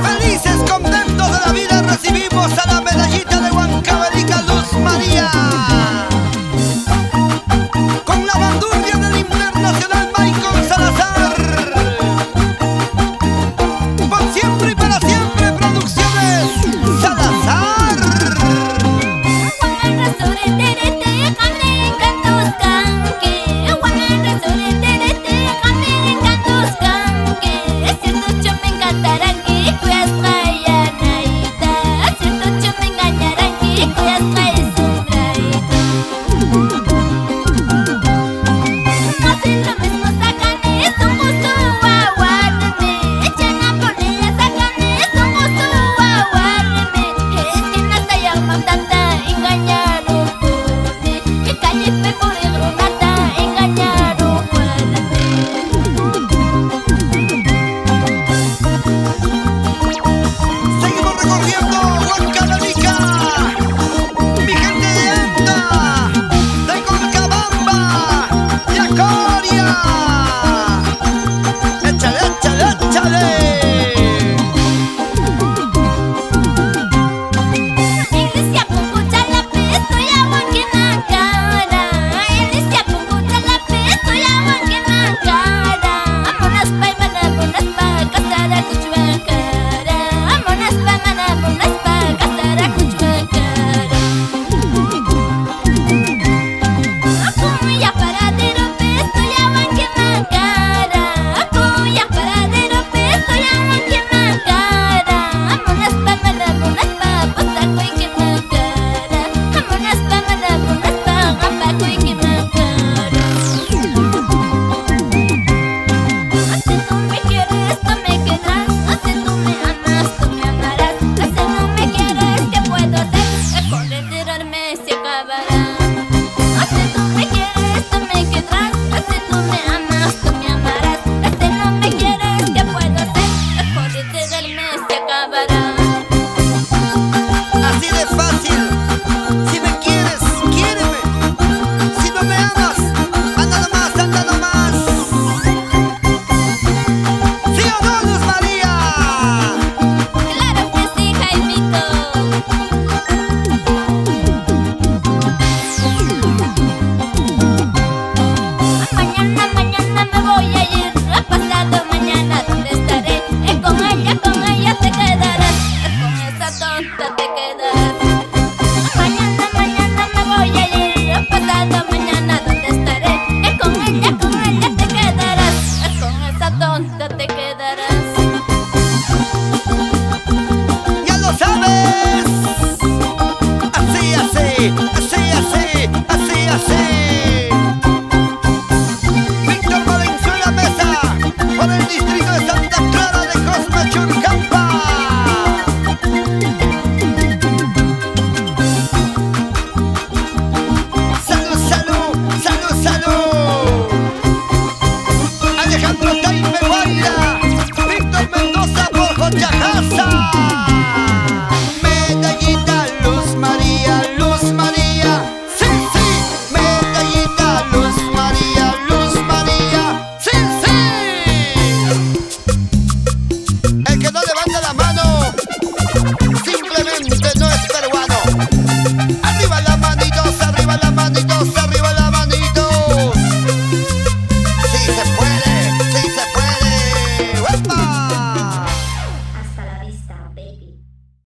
Felices, contentos de la vida, recibimos a la medallita de Huancavelica Luz María. Con la bandurria del internacional Michael Salazar. Por siempre y para siempre, Producciones Salazar. Así de fácil. Si me quieres, quiéreme. Si no me amas, anda nomás, anda nomás. ¿Sí o no, Luz María? Claro que sí, Jaimito. Mañana me voy a ir. Pasado mañana, ¿dónde estaré? Con ella te quedarás. Con esa tonta te quedarás. Mañana me voy a ir. Pasado mañana, ¿dónde estaré? Con ella te quedarás. Con esa tonta te quedarás. ¡Ya lo sabes! Así, así, así, así, así, así. Víctor Valenzuela Mesa, por el distrito de Santa Clara de Cosmachurcampa. Salud, salud, salud, salud. Alejandro